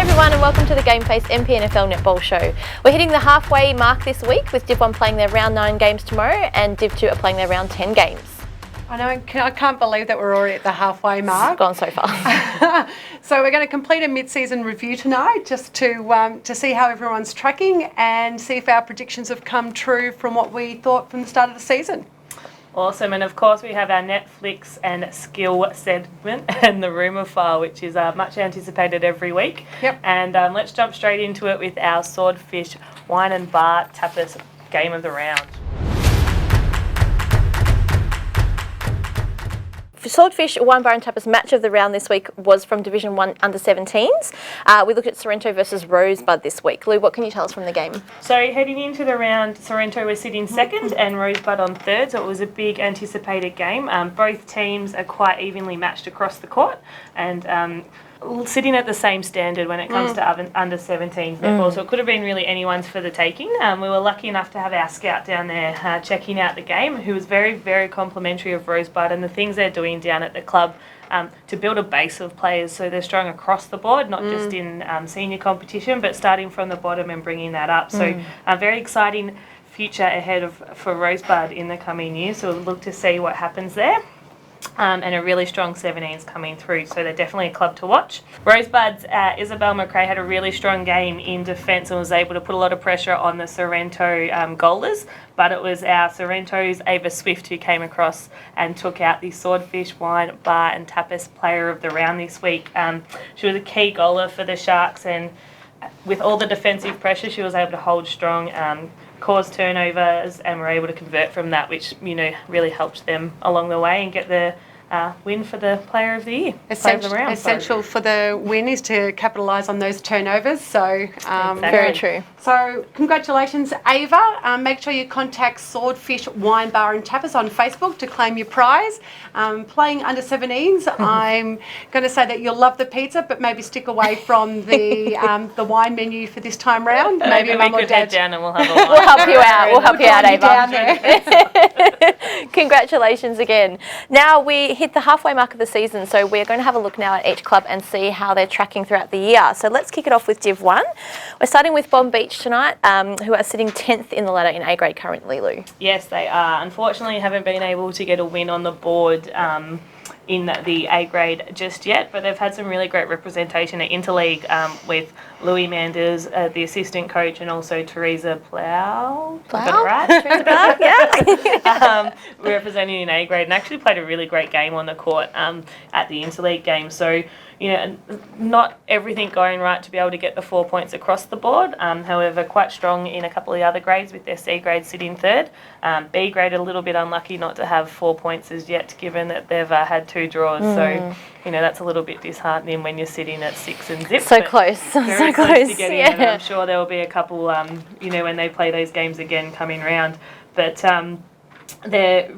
everyone and welcome to the GameFace MPNFL Netball Show. We're hitting the halfway mark this week with Div 1 playing their round 9 games tomorrow and Div 2 are playing their round 10 games. I know, I can't believe that we're already at the halfway mark. It's gone so far. So we're going to complete a mid-season review tonight just to see how everyone's tracking and see if our predictions have come true from what we thought from the start of the season. Awesome, and of course we have our Netflix and skill segment and the rumour file, which is much anticipated every week. Yep. And let's jump straight into it with our Swordfish Wine and Bar Tapas Game of the Round. Swordfish Wine Bar and Tapas match of the round this week was from Division 1 under-17s. We looked at Sorrento versus Rosebud this week. Lou, what can you tell us from the game? So heading into the round, Sorrento was sitting second and Rosebud on third, so it was a big anticipated game. Both teams are quite evenly matched across the court and sitting at the same standard when it comes to under-17s netball, so it could have been really anyone's for the taking. We were lucky enough to have our scout down there checking out the game, who was very, very complimentary of Rosebud and the things they're doing down at the club to build a base of players so they're strong across the board, not just in senior competition, but starting from the bottom and bringing that up. So a very exciting future ahead for Rosebud in the coming years, so we'll look to see what happens there. And a really strong 17s coming through, so they're definitely a club to watch. Rosebud's Isabel McRae had a really strong game in defence and was able to put a lot of pressure on the Sorrento goalers, but it was our Sorrento's Ava Swift who came across and took out the Swordfish Wine Bar and Tapas Player of the Round this week. She was a key goaler for the Sharks, and with all the defensive pressure she was able to hold strong, cause turnovers, and were able to convert from that, which really helped them along the way and get the win for the Player of the Year. Essential for the win is to capitalise on those turnovers. So Exactly. Very true. So congratulations, Ava. Make sure you contact Swordfish Wine Bar and Tapas on Facebook to claim your prize. Playing under 17s, I'm going to say that you'll love the pizza, but maybe stick away from the wine menu for this time round. Maybe Mum we or could Dad. head down and we'll have a wine. We'll help you out. We'll help you out, Ava. Down there. Congratulations again. Now we hit the halfway mark of the season, so we're going to have a look now at each club and see how they're tracking throughout the year. So let's kick it off with Div 1. We're starting with Bomb Beach tonight, who are sitting 10th in the ladder in A grade currently, Lou. Yes, they are. Unfortunately, haven't been able to get a win on the board in the A grade just yet, but they've had some really great representation at Interleague with Louis Manders, the assistant coach, and also Teresa Plow. Got it right? Teresa Plow, yeah. Representing in A grade, and actually played a really great game on the court at the Interleague game. So, not everything going right to be able to get the 4 points across the board. However, quite strong in a couple of the other grades with their C grade sitting third. B grade a little bit unlucky not to have 4 points as yet, given that they've had 2 draws. So, that's a little bit disheartening when you're sitting at 6 and zip. So close. Very close to getting in, and I'm sure there will be a couple, when they play those games again coming round. But they're,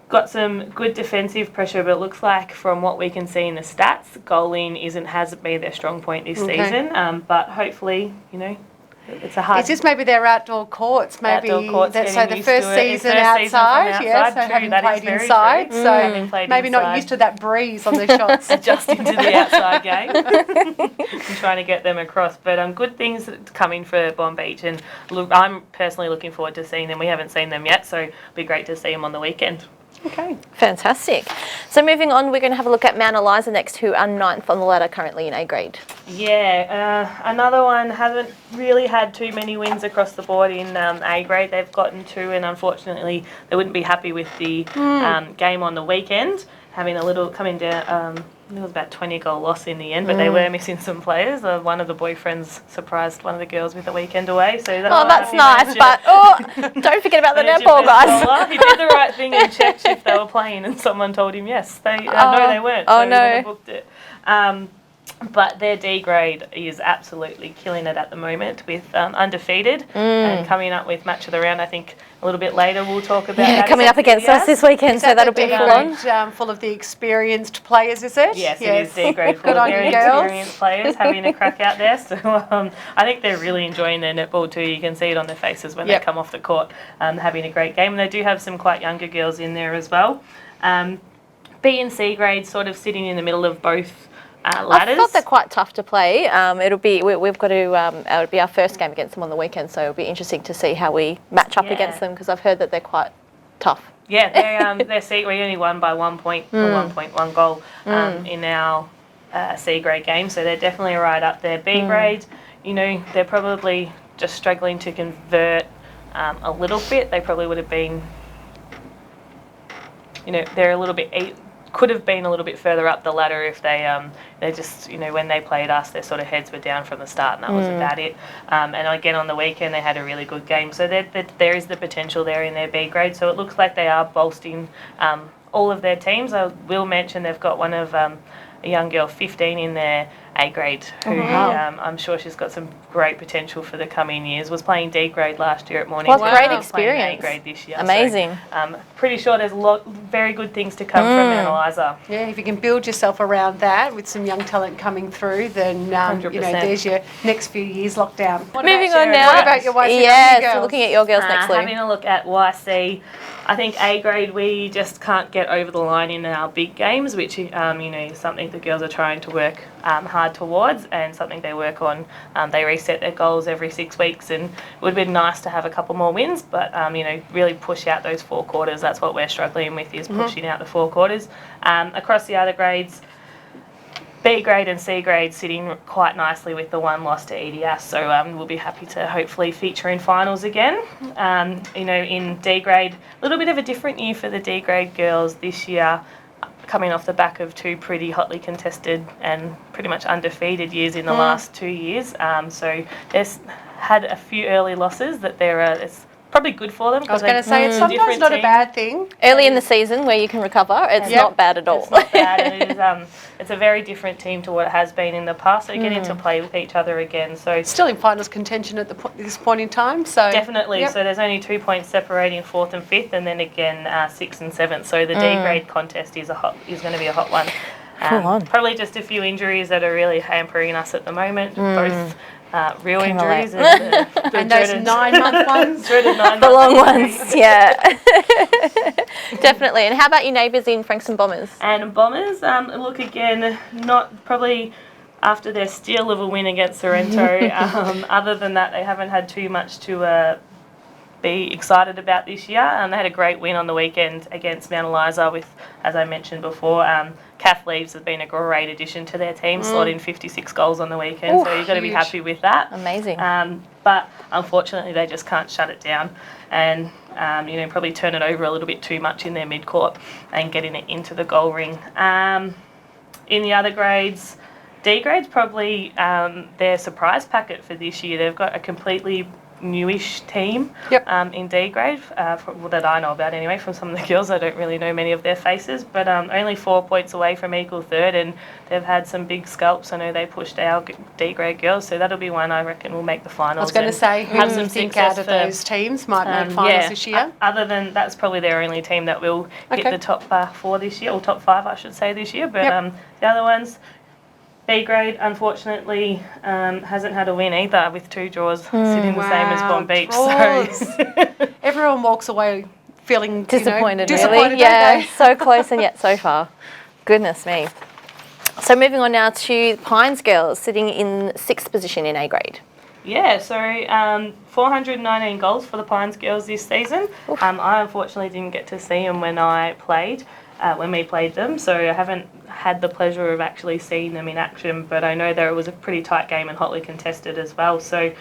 got some good defensive pressure, but it looks like from what we can see in the stats, goaling hasn't been their strong point this season. But hopefully, it's a hard. It's just maybe their outdoor courts, maybe. Outdoor courts, so the first season outside, yes, so having played inside, so maybe not used to that breeze on the shots. Adjusting to the outside game and trying to get them across. But good things coming for Bomb Beach, and look, I'm personally looking forward to seeing them. We haven't seen them yet, so it'll be great to see them on the weekend. Okay. Fantastic. So moving on, we're going to have a look at Mount Eliza next, who are 9th on the ladder currently in A grade. Yeah, another one hasn't really had too many wins across the board in A grade. They've gotten 2, and unfortunately they wouldn't be happy with the game on the weekend, having a little coming down. It was about 20-goal loss in the end, but they were missing some players. One of the boyfriends surprised one of the girls with a weekend away. So that's nice, but don't forget about the netball guys. He did the right thing and checked if they were playing, and someone told him yes. No, they weren't. Oh, so no. He wouldn't have booked it. But their D grade is absolutely killing it at the moment with undefeated and coming up with match of the round. I think a little bit later we'll talk about that. Coming up against us this weekend, so that'll be full on. Full of the experienced players, is it? Yes, it is D grade full of very experienced players having a crack out there. So I think they're really enjoying their netball too. You can see it on their faces when they come off the court, having a great game. And they do have some quite younger girls in there as well. B and C grade sort of sitting in the middle of both ladders. I thought they're quite tough to play. It'll be we've got to it'll be our first game against them on the weekend, so it'll be interesting to see how we match up against them because I've heard that they're quite tough. Yeah, we only won by 1 point, or 1.1 goal in our C grade game, so they're definitely right up there. B grade, they're probably just struggling to convert a little bit. They probably would have been, they're a little bit. Could have been a little bit further up the ladder if they just, when they played us, their sort of heads were down from the start, and that was about it. And again, on the weekend, they had a really good game. So there is the potential there in their B grade. So it looks like they are bolstering all of their teams. I will mention they've got one of a young girl, 15, in their A grade, who I'm sure she's got some great potential for the coming years. Was playing D grade last year at Morning. Well, great experience. A grade this year. Amazing. So, pretty sure there's very good things to come from Mount Eliza. Yeah, if you can build yourself around that with some young talent coming through, then there's your next few years locked down. Moving on now. What about your YC? Yes, we're looking at your girls next, Lou. Having a look at YC, I think A grade we just can't get over the line in our big games, which is something the girls are trying to work hard towards, and something they work on. They reset their goals every 6 weeks, and it would have been nice to have a couple more wins, but really push out those 4 quarters. That's what we're struggling with, is pushing out the 4 quarters. Across the other grades, B grade and C grade sitting quite nicely with the 1 loss to EDS, so we'll be happy to hopefully feature in finals again. In D grade, a little bit of a different year for the D grade girls this year, coming off the back of 2 pretty hotly contested and pretty much undefeated years in the last 2 years. So they've had a few early losses that it's probably good for them. I was going to say, it's sometimes not a bad thing. Early in the season where you can recover, it's not bad at all. It's not bad, and it's a very different team to what it has been in the past. So getting to play with each other again. So still in finals contention at this point in time. So definitely. So there's only 2 points separating 4th and 5th, and then again 6th and 7th. So the D grade contest is going to be a hot one. Probably just a few injuries that are really hampering us at the moment. Both real injuries and those 9-month ones. The long ones, yeah. Definitely. And how about your neighbours in Frankston Bombers? And Bombers, look again, not probably after their steal of a win against Sorrento. Other than that, they haven't had too much to be excited about this year. They had a great win on the weekend against Mount Eliza with, as I mentioned before, Kath Leaves has been a great addition to their team, slotting 56 goals on the weekend, so you've got to be happy with that. Amazing. But unfortunately, they just can't shut it down and, probably turn it over a little bit too much in their mid-court and getting it into the goal ring. In the other grades, D grade's probably their surprise packet for this year. They've got a completely newish team in D grade, that I know about anyway, from some of the girls. I don't really know many of their faces, but only 4 points away from equal third, and they've had some big scalps. I know they pushed our D grade girls, so that'll be one I reckon will make the finals. I was going to say, who do you think out of those teams might make finals this year? Other than that's probably their only team that will hit the top 4 this year, or top 5 I should say this year, but the other ones, B grade, unfortunately, hasn't had a win either, with 2 draws, sitting the same as Bomb Beach. So everyone walks away feeling disappointed. Disappointed, yeah, so close and yet so far. Goodness me. So moving on now to Pines girls, sitting in 6th position in A grade. Yeah, so 419 goals for the Pines girls this season. I unfortunately didn't get to see them when we played them, so I haven't had the pleasure of actually seeing them in action, but I know that it was a pretty tight game and hotly contested as well, so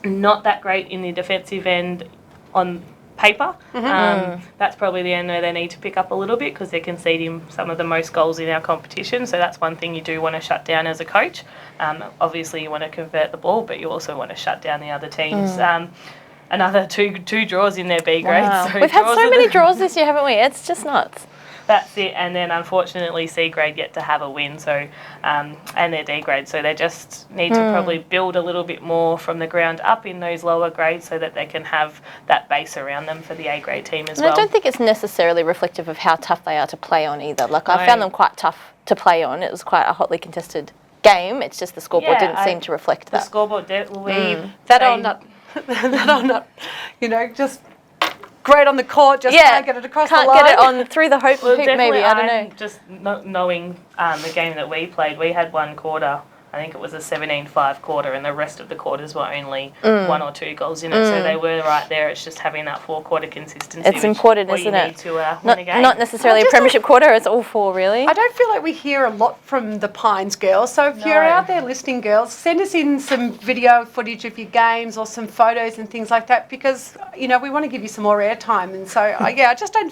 not that great in the defensive end on paper. That's probably the end where they need to pick up a little bit, because they're conceding some of the most goals in our competition, so that's one thing you do want to shut down as a coach. Obviously you want to convert the ball, but you also want to shut down the other teams. Another two draws in their B grade. Wow. So we've had so many draws this year, haven't we? It's just nuts. That's it. And then unfortunately C grade yet to have a win, so and their D grade, so they just need to probably build a little bit more from the ground up in those lower grades, so that they can have that base around them for the A grade team as well. I don't think it's necessarily reflective of how tough they are to play on either. Like, I found them quite tough to play on. It was quite a hotly contested game. It's just the scoreboard didn't seem to reflect that. The scoreboard that I'm not, just great on the court, just can't get it across the line. Can't get it on through the hoop, maybe, I don't know. Just not knowing the game that we played, we had one quarter, I think it was a 17-5 quarter, and the rest of the quarters were only 1 or 2 goals in it. So they were right there. It's just having that 4-quarter consistency. It's important, isn't it? Need to win a game. Not necessarily a premiership quarter, it's all 4, really. I don't feel like we hear a lot from the Pines girls. So if you're out there listening, girls, send us in some video footage of your games or some photos and things like that, because, we want to give you some more airtime. And so, I just don't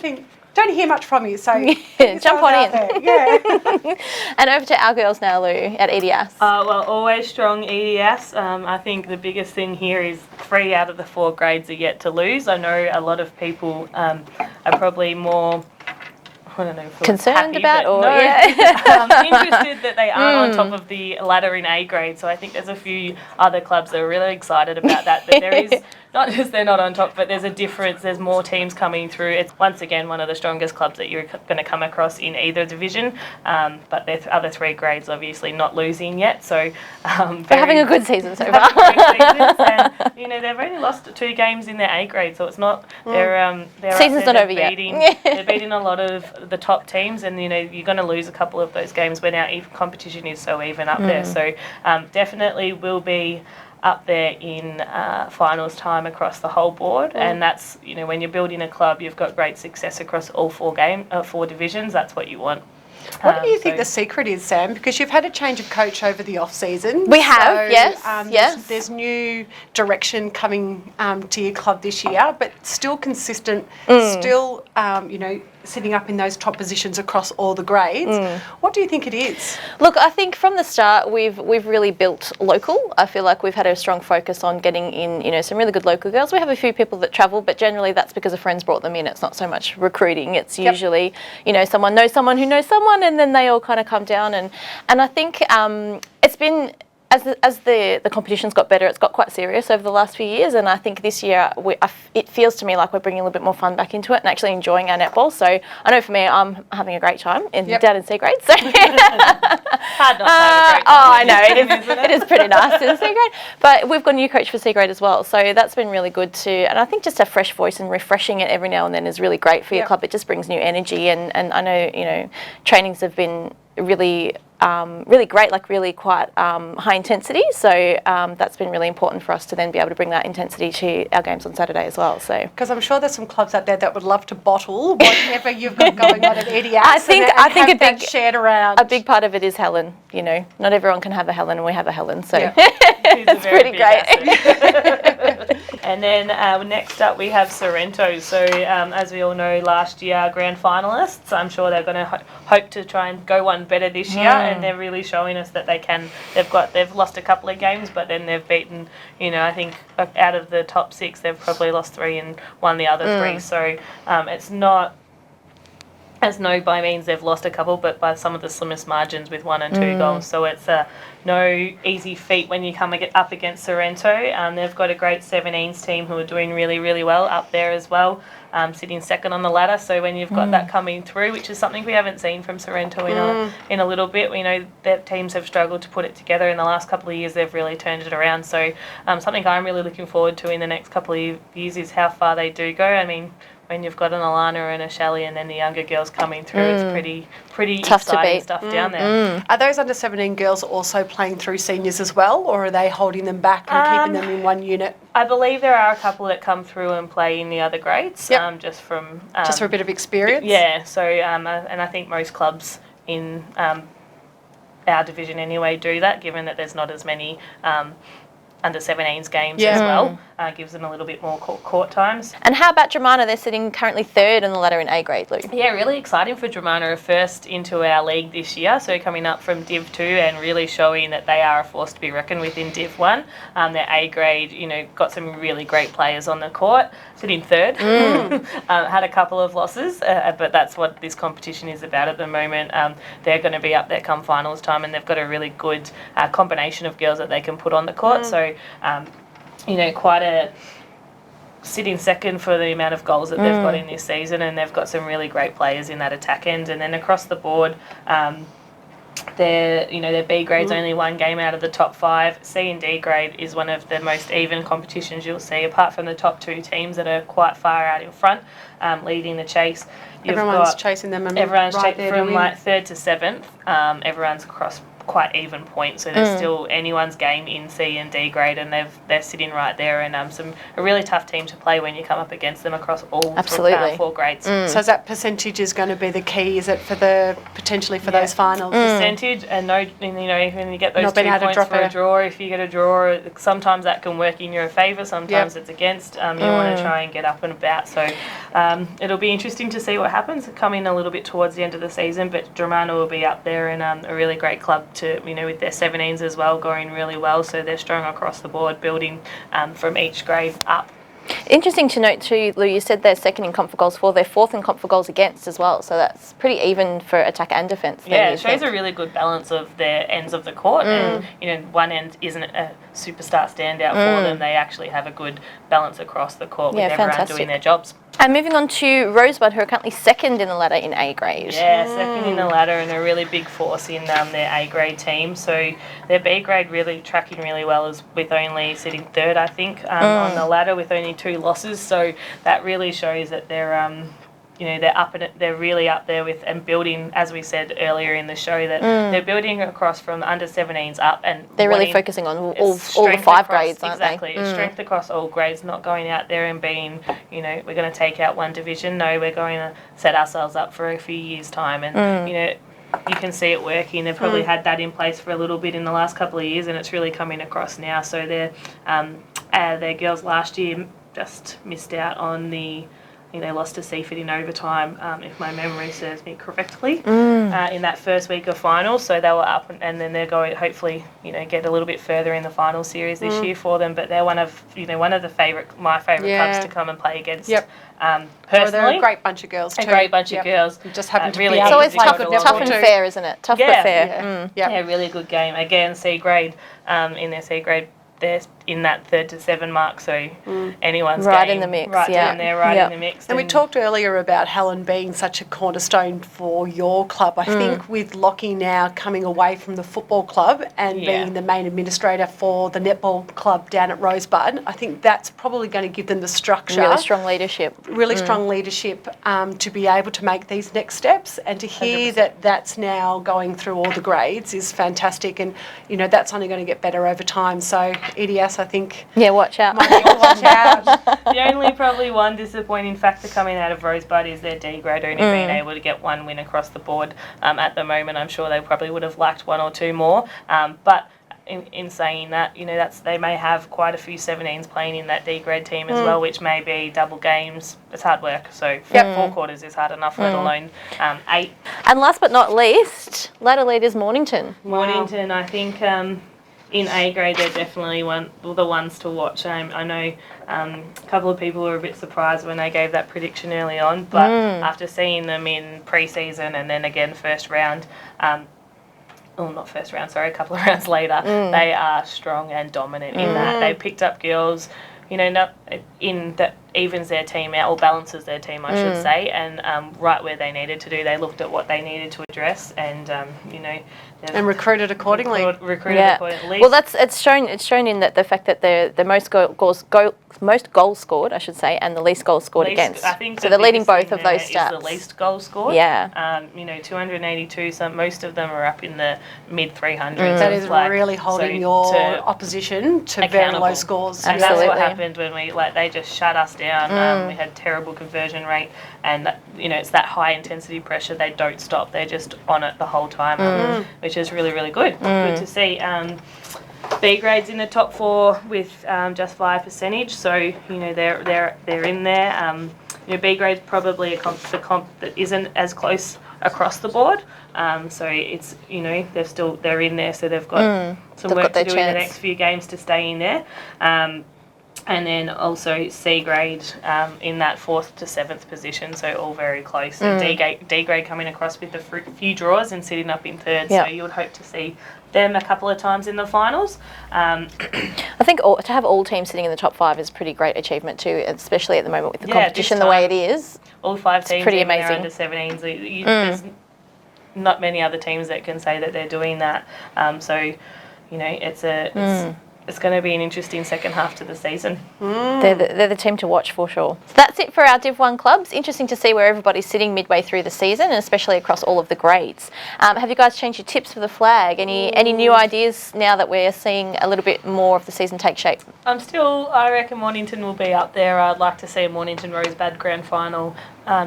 hear much from you, so jump on in. Yeah. And over to our girls now, Lou, at EDS. Well, always strong EDS. I think the biggest thing here is 3 out of the 4 grades are yet to lose. I know a lot of people are probably more, I don't know, concerned happy, about, or interested that they aren't on top of the ladder in A grade. So I think there's a few other clubs that are really excited about that. But there is, not just they're not on top, but there's a difference. There's more teams coming through. It's once again one of the strongest clubs that you're going to come across in either division. But there's other 3 grades obviously not losing yet. So they're having a good season so far. And, they've only lost 2 games in their A grade, so it's not they're season's not over yet. They're beating a lot of the top teams, and you're going to lose a couple of those games when our competition is so even up there. So definitely will be up there in finals time across the whole board, and that's when you're building a club, you've got great success across all 4 divisions. That's what you want. What do you think the secret is, Sam? Because you've had a change of coach over the off-season. We have, yes. There's new direction coming to your club this year, but still consistent, still, sitting up in those top positions across all the grades. What do you think it is? Look, I think from the start we've really built local. I feel like we've had a strong focus on getting in, some really good local girls. We have a few people that travel, but generally that's because a friend's brought them in. It's not so much recruiting. It's usually, someone knows someone who knows someone, and then they all kind of come down. And I think it's been, as the competition's got better, it's got quite serious over the last few years, and I think this year it feels to me like we're bringing a little bit more fun back into it and actually enjoying our netball. So I know for me, I'm having a great time down in C grade. So hard not to have a great time. I know it is pretty nice in C grade, but we've got a new coach for C grade as well, so that's been really good too. And I think just a fresh voice and refreshing it every now and then is really great for your club. It just brings new energy, and I know trainings have been really great, like really quite high intensity. So that's been really important for us to then be able to bring that intensity to our games on Saturday as well. So because I'm sure there's some clubs out there that would love to bottle whatever you've got going on at EDS. I think a big shared around. A big part of it is Helen. Not everyone can have a Helen, and we have a Helen. So it's pretty great. And then next up we have Sorrento. So as we all know, last year grand finalists. I'm sure they're going to hope to try and go one better this year, and they're really showing us that they can. They've lost a couple of games, but then they've beaten. I think out of the top 6, they've probably lost 3 and won the other 3. So it's not. As no by means they've lost a couple, but by some of the slimmest margins with 1 and 2 goals. So it's no easy feat when you come up against Sorrento. They've got a great 17s team who are doing really, really well up there as well, sitting second on the ladder. So when you've got that coming through, which is something we haven't seen from Sorrento in a little bit, we know that teams have struggled to put it together. In the last couple of years, they've really turned it around. So something I'm really looking forward to in the next couple of years is how far they do go. I mean, when you've got an Alana and a Shelley and then the younger girls coming through, it's pretty tough exciting stuff down there. Are those under 17 girls also playing through seniors as well, or are they holding them back and keeping them in one unit? I believe there are a couple that come through and play in the other grades, just for a bit of experience. Yeah. So and I think most clubs in our division anyway do that, given that there's not as many under 17s games as well. Gives them a little bit more court times. And how about Dramana? They're sitting currently 3rd on the ladder in A grade, Lou. Yeah, really exciting for Dramana, first into our league this year, so coming up from Div 2 and really showing that they are a force to be reckoned with in Div 1. Their A grade, got some really great players on the court, sitting 3rd. Had a couple of losses, but that's what this competition is about at the moment. They're going to be up there come finals time, and they've got a really good combination of girls that they can put on the court. So quite a sitting second for the amount of goals that they've got in this season, and they've got some really great players in that attack end. And then across the board, their B grade's only one game out of the top 5. C and D grade is one of the most even competitions you'll see, apart from the top 2 teams that are quite far out in front, leading the chase. Everyone's chasing them. Everyone's right chasing from like 3rd to 7th. Everyone's across quite even points, so there's still anyone's game in C and D grade, and they're sitting right there, and a really tough team to play when you come up against them across all 4 grades. So is that percentage is going to be the key? Is it for potentially for those finals? Percentage, and when you get those 2 points for a draw, if you get a draw, sometimes that can work in your favour, sometimes it's against. You want to try and get up and about. So it'll be interesting to see what happens. Coming a little bit towards the end of the season, but Dramana will be up there, and a really great club to, with their 17s as well, going really well. So they're strong across the board, building from each grade up. Interesting to note too, Lou, you said they're 2nd in comp for goals for, they're 4th in comp for goals against as well, so that's pretty even for attack and defence. Yeah, it shows a really good balance of their ends of the court, and one end isn't a superstar standout for them. They actually have a good balance across the court with everyone doing their jobs. And moving on to Rosebud, who are currently 2nd in the ladder in A grade. Yeah, 2nd in the ladder, and a really big force in their A grade team. So their B grade really tracking really well, is with only sitting 3rd, I think, on the ladder with only 2 losses. So that really shows that they're they're really up there with and building, as we said earlier in the show, that they're building across from the under 17s up, and they're really focusing on all the 5 grades, aren't they? Exactly, strength across all grades, not going out there and being, we're going to take out one division. No, we're going to set ourselves up for a few years' time, and you can see it working. They've probably had that in place for a little bit in the last couple of years, and it's really coming across now. So their girls last year just missed out on they lost to Seaford in overtime, if my memory serves me correctly, in that first week of finals. So they were up, and then they're going hopefully, get a little bit further in the final series this year for them. But they're one of the my favourite clubs to come and play against. Personally, they're a great bunch of girls too. A great bunch of girls. Just happen to really. Be it's always tough and too. fair, isn't it? Tough but fair. Yeah, really good game. Again, C grade. In their C grade, they're in that 3rd to 7 mark, so anyone's right game, in the mix, right down there, right in the mix. And we talked earlier about Helen being such a cornerstone for your club. I think with Lockie now coming away from the football club and being the main administrator for the netball club down at Rosebud, I think that's probably going to give them the structure. Really strong leadership. Strong leadership to be able to make these next steps, and to hear 100%. That's now going through all the grades is fantastic, and that's only going to get better over time. So EDS, I think. Yeah, watch out. Watch out. The only probably one disappointing factor coming out of Rosebud is their D grade only being able to get 1 win across the board. At the moment, I'm sure they probably would have liked 1 or 2 more. But in saying that, they may have quite a few 17s playing in that D grade team as well, which may be double games. It's hard work. So 4 quarters is hard enough, let alone 8. And last but not least, ladder leaders Mornington. Mornington, I think. In A grade, they're definitely the ones to watch. I know a couple of people were a bit surprised when they gave that prediction early on, but after seeing them in pre-season and then again first round, not first round, sorry, a couple of rounds later, they are strong and dominant in that. They picked up girls, not in that evens their team out, or balances their team, I should say, and right where they needed to do, they looked at what they needed to address, and and recruited accordingly. Accordingly. Well, it's shown in that the fact that they're the most goals scored, I should say, and the least goals scored against. I think so they're leading both of those stats. The least goals scored. Yeah. 282. Most of them are up in the mid 300s. That is really holding your opposition to very low scores. And that's what happened when they just shut us down. We had terrible conversion rate, and it's that high intensity pressure. They don't stop. They're just on it the whole time, which is really, really good. Good to see. B grades in the top 4 with just 5%, so they're in there. B grade's probably the comp that isn't as close across the board. So it's they're in there, so they've got some work to do in the next few games to stay in there. And then also C grade in that 4th to 7th position, so all very close. And D grade coming across with a few draws and sitting up in 3rd, so you would hope to see them a couple of times in the finals. I think to have all teams sitting in the top 5 is a pretty great achievement too, especially at the moment with the competition the way it is. All 5 teams, pretty amazing. Under 17s. not many other teams that can say that they're doing that. So, you know, it's going to be an interesting second half to the season. They're the team to watch for sure. So that's it for our Div 1 clubs. Interesting to see where everybody's sitting midway through the season, and especially across all of the grades. Have you guys changed your tips for the flag? Any new ideas now that we're seeing a little bit more of the season take shape? I reckon Mornington will be up there. I'd like to see a Mornington Rosebud grand final,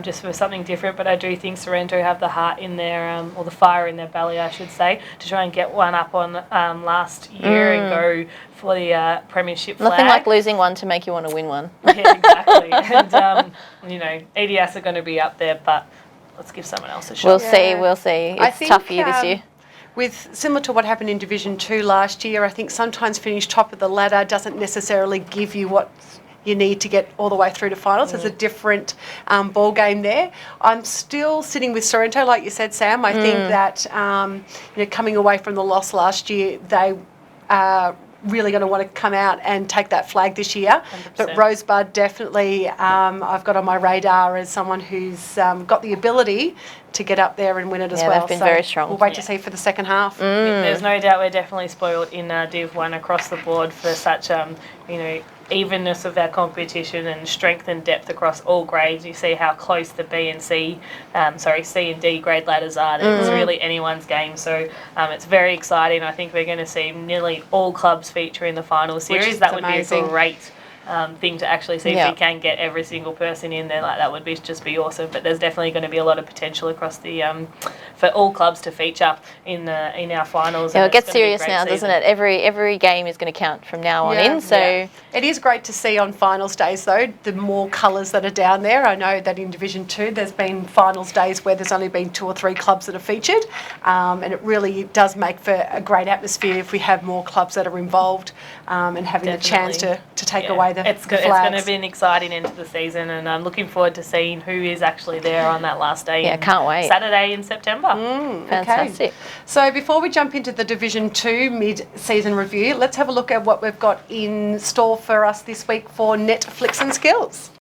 just for something different, but I do think Sorrento have the heart in their, or the fire in their belly, I should say, to try and get one up on last year and go for the premiership flag. Nothing like losing one to make you want to win one. Yeah, exactly. And, you know, EDS are going to be up there, but let's give someone else a shot. We'll see. It's a tough year this year. With similar to what happened in Division 2 last year, I think sometimes finish top of the ladder doesn't necessarily give you what you need to get all the way through to finals. There's a different ball game there. I'm still sitting with Sorrento, like you said, Sam. I think that you know, coming away from the loss last year, they are really going to want to come out and take that flag this year. 100%. But Rosebud definitely I've got on my radar as someone who's got the ability to get up there and win it as well. They've been very strong. We'll wait to see for the second half. There's no doubt we're definitely spoiled in Div 1 across the board for such, you know, evenness of our competition and strength and depth across all grades. You see how close the C and D grade ladders are. It's really anyone's game. So it's very exciting. I think we're going to see nearly all clubs feature in the final series. That would amazing. be a great thing to actually see. If we can get every single person in there, like that would be just be awesome. But there's definitely going to be a lot of potential across the for all clubs to feature in our finals. Yeah, it gets serious now, doesn't it? Every game is going to count from now on in. So it is great to see on finals days though the more colours that are down there. I know that in Division 2 there's been finals days where there's only been 2 or 3 clubs that are featured, and it really does make for a great atmosphere if we have more clubs that are involved and having the chance to take away the it's flags. It's going to be an exciting end to the season, and I'm looking forward to seeing who is actually there on that last day. Yeah, can't wait. Saturday in September. Fantastic. Okay. So before we jump into the Division 2 mid-season review, let's have a look at what we've got in store for us this week for Netflix and Skills.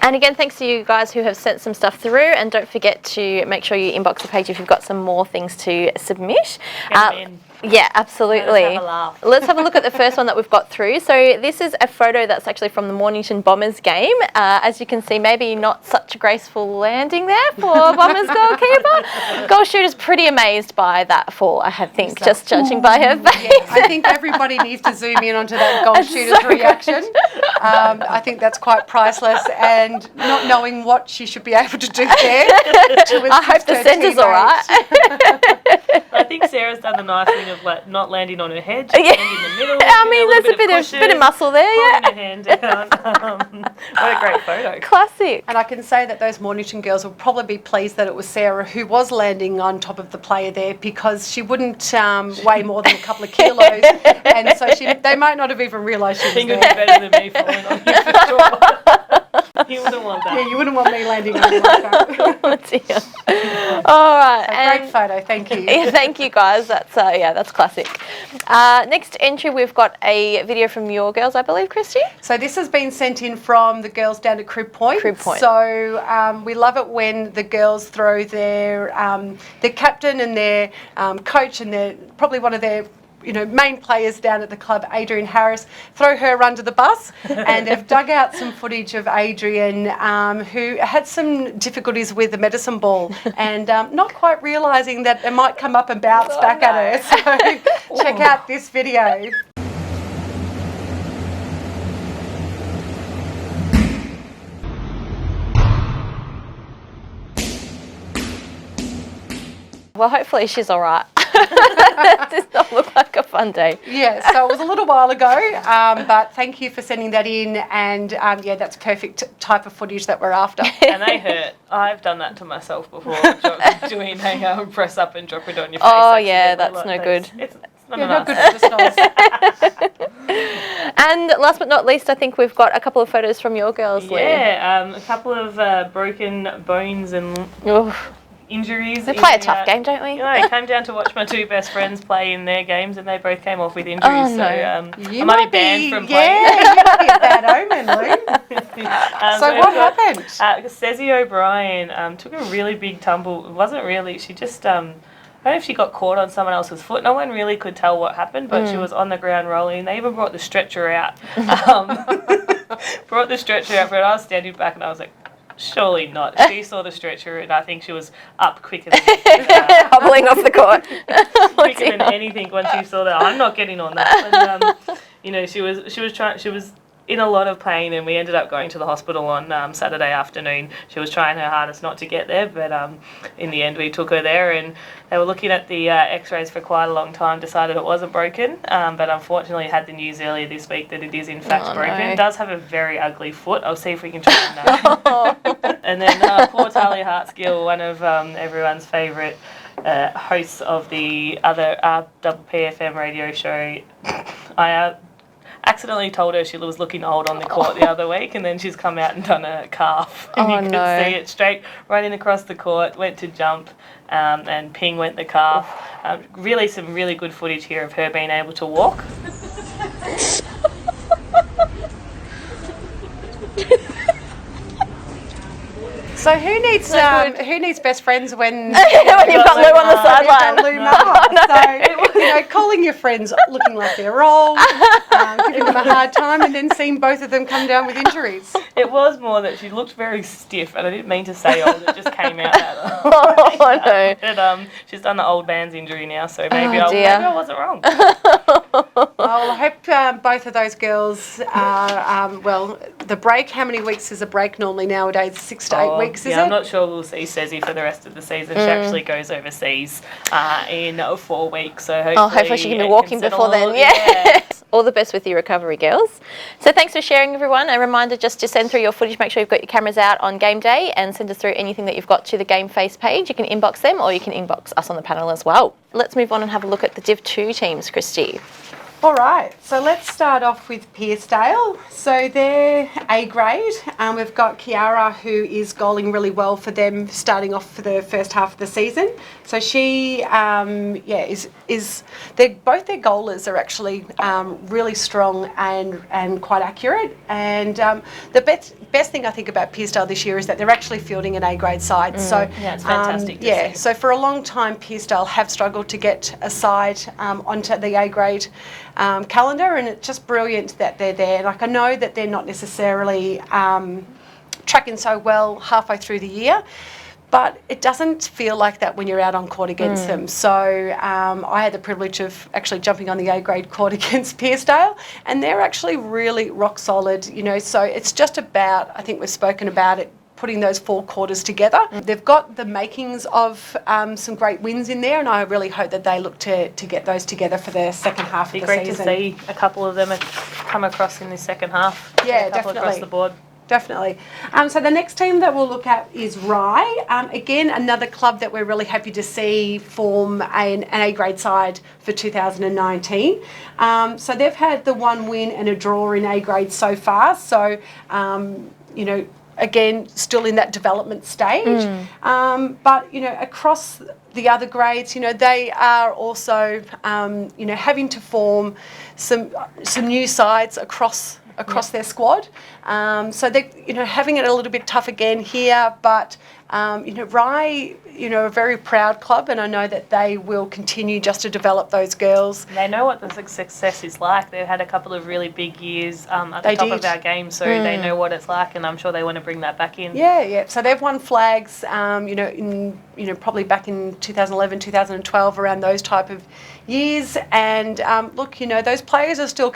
And again, thanks to you guys who have sent some stuff through, and don't forget to make sure you inbox the page if you've got some more things to submit. Yeah, absolutely. Let's have a laugh. Let's have a look at the first one that we've got through. So this is a photo that's actually from the Mornington Bombers game. As you can see, maybe not such a graceful landing there for Bombers goalkeeper. Goal shooter's pretty amazed by that fall, I think, just judging by her face. Yeah, I think everybody needs to zoom in onto that goal shooter's reaction. I think that's quite priceless, and not knowing what she should be able to do there. I hope the centre's all right. I think Sarah's done the nice thing of not landing on her head, landing in the middle. I mean, there's a bit of muscle there, yeah. Her hand down. What a great photo. Classic. And I can say that those Mornington girls will probably be pleased that it was Sarah who was landing on top of the player there, because she wouldn't weigh more than a couple of kilos, and so they might not have even realised she was I think there. it would be better than me falling on you for sure. You wouldn't want that. Yeah, you wouldn't want me landing on you like that. Oh dear. All right. Great photo, thank you. Yeah, thank you guys. That's classic. Next entry, we've got a video from your girls, I believe, Christy. So this has been sent in from the girls down at Crib Point. So we love it when the girls throw their captain and their coach and their probably one of their main players down at the club, Adrian Harris, throw her under the bus. And they've dug out some footage of Adrian, who had some difficulties with the medicine ball and not quite realising that it might come up and bounce back at her. So check out this video. Well, hopefully she's all right. It does not look like a fun day. Yeah, so it was a little while ago, but thank you for sending that in, and yeah, that's perfect type of footage that we're after. And they hurt. I've done that to myself before, doing a press up and drop it on your face. Oh yeah, that's no good. It's not good for the snows. And last but not least, I think we've got a couple of photos from your girls, Lee. Yeah, a couple of broken bones and... injuries. We play a tough game, don't we? You know, I came down to watch my two best friends play in their games, and they both came off with injuries. Oh, no. So I might be banned from playing. Yeah, you might be a bad omen, Lou. So what happened? Ceci O'Brien took a really big tumble. It wasn't really. She just I don't know if she got caught on someone else's foot. No one really could tell what happened, but she was on the ground rolling. They even brought the stretcher out. Brought the stretcher out, but I was standing back and I was like, surely not. She saw the stretcher and I think she was up quicker than hobbling off the court. quicker than anything when she saw that. I'm not getting on that. And, you know, she was in a lot of pain, and we ended up going to the hospital on Saturday afternoon. She was trying her hardest not to get there, but in the end we took her there, and they were looking at the x-rays for quite a long time, decided it wasn't broken, but unfortunately had the news earlier this week that it is in fact broken. No. It does have a very ugly foot. I'll see if we can try and and then poor Talia Hartsgill, one of everyone's favourite hosts of the other double PFM radio show. I accidentally told her she was looking old on the court the other week, and then she's come out and done a calf. And you could see it straight running across the court, went to jump, and ping went the calf. Really some really good footage here of her being able to walk. So who needs best friends when When you've got Lou on the sideline. Lou Mama? So, you know, calling your friends looking like they're old, giving them a hard time, and then seeing both of them come down with injuries. It was more that she looked very stiff, and I didn't mean to say old, it just came out that Oh, no. But she's done the old man's injury now, so maybe, Oh, maybe I wasn't wrong. Well, I hope both of those girls are, well, the break, how many weeks is a break normally nowadays? 6 to 8 weeks, is it? I'm not sure we'll see Ceci for the rest of the season. She actually goes overseas in 4 weeks, so hopefully she can be walking before then. Yeah. All the best with your recovery, girls. So thanks for sharing, everyone. A reminder just to send through your footage. Make sure you've got your cameras out on game day and send us through anything that you've got to the GameFace page. You can inbox them or you can inbox us on the panel as well. Let's move on and have a look at the Div 2 teams, Christy. All right, so let's start off with Pearcedale. So they're A grade. We've got Kiara, who is goaling really well for them, starting off for the first half of the season. So she, is both their goalers are actually really strong and quite accurate. And the best thing I think about Pearcedale this year is that they're actually fielding an A grade side. So yeah, it's fantastic. To see. So for a long time, Pearcedale have struggled to get a side onto the A grade calendar, and it's just brilliant that they're there. Like, I know that they're not necessarily tracking so well halfway through the year, but it doesn't feel like that when you're out on court against them. So I had the privilege of actually jumping on the A grade court against Pearcedale, and they're actually really rock solid, you know. So it's just about, I think we've spoken about it, putting those 4 quarters together. They've got the makings of some great wins in there, and I really hope that they look to get those together for the second half of the season. It'd be great to see a couple of them come across in the second half. Yeah, a couple definitely. Across the board. Definitely. So the next team that we'll look at is Rye. Again, another club that we're really happy to see form an A grade side for 2019. So they've had the 1 win and a draw in A grade so far. So, you know, again, still in that development stage. But, you know, across the other grades, you know, they are also, you know, having to form some new sides across their squad. So they're, you know, having it a little bit tough again here, but, you know, Rye, you know, a very proud club, and I know that they will continue just to develop those girls. They know what the success is like. They've had a couple of really big years at the top of our game, so they know what it's like, and I'm sure they want to bring that back in. Yeah. So they've won flags, you know, probably back in 2011, 2012, around those type of years. And look, you know, those players are still,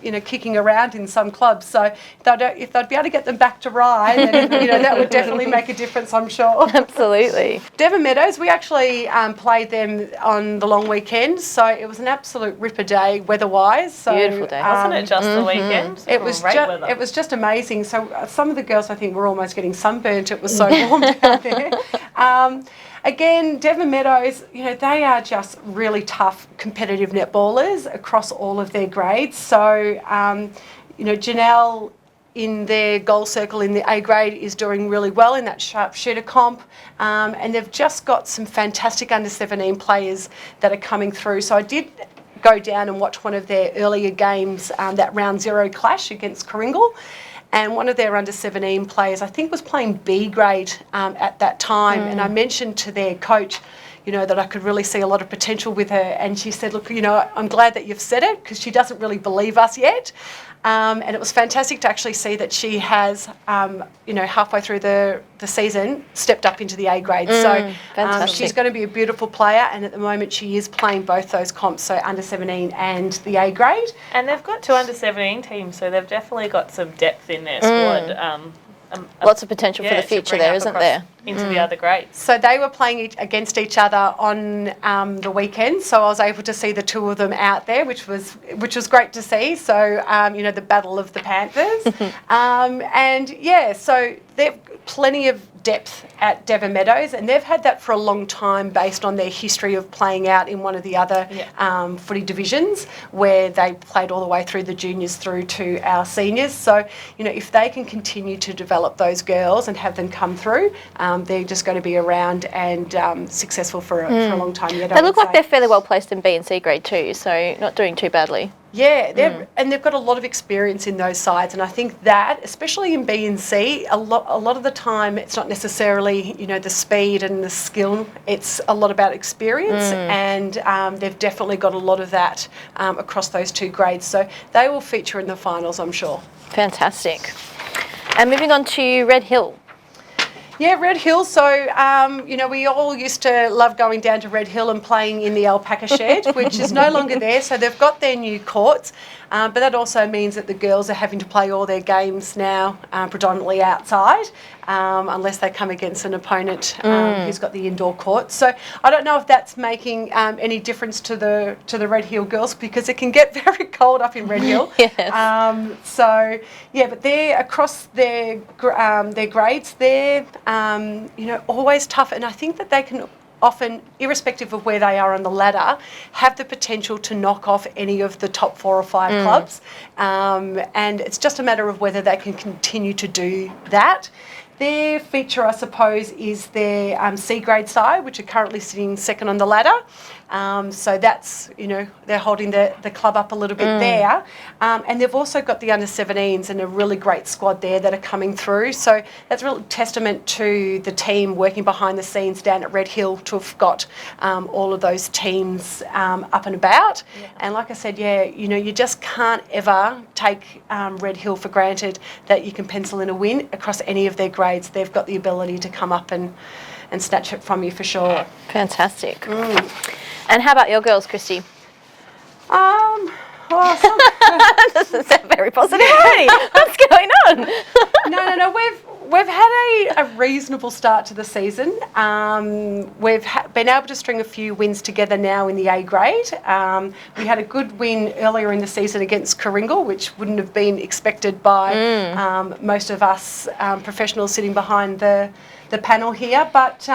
you know, kicking around in some clubs. So if they'd be able to get them back to Rye, then, you know, that would definitely make a difference, I'm sure. Absolutely. Devon Meadows, we actually played them on the long weekend, so it was an absolute ripper day weather-wise. So, beautiful day. Wasn't it just the weekend? It was just amazing. So some of the girls, I think, were almost getting sunburnt. It was so warm down there. Again, Devon Meadows, you know, they are just really tough, competitive netballers across all of their grades. So, you know, Janelle in their goal circle in the A grade is doing really well in that sharpshooter comp, and they've just got some fantastic under-17 players that are coming through. So I did go down and watch one of their earlier games, that round 0 clash against Coringal. And one of their under-17 players, I think, was playing B grade at that time. And I mentioned to their coach, that I could really see a lot of potential with her. And she said, look, I'm glad that you've said it, because she doesn't really believe us yet. And it was fantastic to actually see that she has, halfway through the season, stepped up into the A grade. So she's going to be a beautiful player. And at the moment, she is playing both those comps, so under-17 and the A grade. And they've got 2 under-17 teams, so they've definitely got some depth in their squad. Lots of potential for the future there, isn't there? Into the other grades. So they were playing against each other on the weekend. So I was able to see the two of them out there, which was great to see. So the battle of the Panthers, so they've plenty of depth at Devon Meadows, and they've had that for a long time based on their history of playing out in one of the other footy divisions, where they played all the way through the juniors through to our seniors. So if they can continue to develop those girls and have them come through, they're just going to be around and successful for a long time yet. They look like they're fairly well placed in B and C grade too, so not doing too badly. Yeah, they've got a lot of experience in those sides, and I think that, especially in B and C, a lot of the time it's not necessarily the speed and the skill. It's a lot about experience, and they've definitely got a lot of that across those 2 grades. So they will feature in the finals, I'm sure. Fantastic. And moving on to Red Hill. Yeah, Red Hill. So, we all used to love going down to Red Hill and playing in the alpaca shed, which is no longer there. So they've got their new courts, but that also means that the girls are having to play all their games now predominantly outside, unless they come against an opponent who's got the indoor court. So I don't know if that's making any difference to the Red Hill girls, because it can get very cold up in Red Hill. Yes. But they're across their grades. They're always tough, and I think that they can often, irrespective of where they are on the ladder, have the potential to knock off any of the top 4 or 5 clubs, and it's just a matter of whether they can continue to do that. Their feature, I suppose, is their C grade side, which are currently sitting second on the ladder. So that's, they're holding the club up a little bit there. And they've also got the under-17s and a really great squad there that are coming through. So that's a real testament to the team working behind the scenes down at Red Hill to have got all of those teams up and about. Yeah. And like I said, you just can't ever take Red Hill for granted that you can pencil in a win across any of their grades. They've got the ability to come up and snatch it from you for sure. Fantastic. And how about your girls, Christy? Doesn't sound very positive already. What's going on? No. We've had a reasonable start to the season. We've been able to string a few wins together now in the A grade. We had a good win earlier in the season against Coringal, which wouldn't have been expected by most of us professionals sitting behind the panel here. But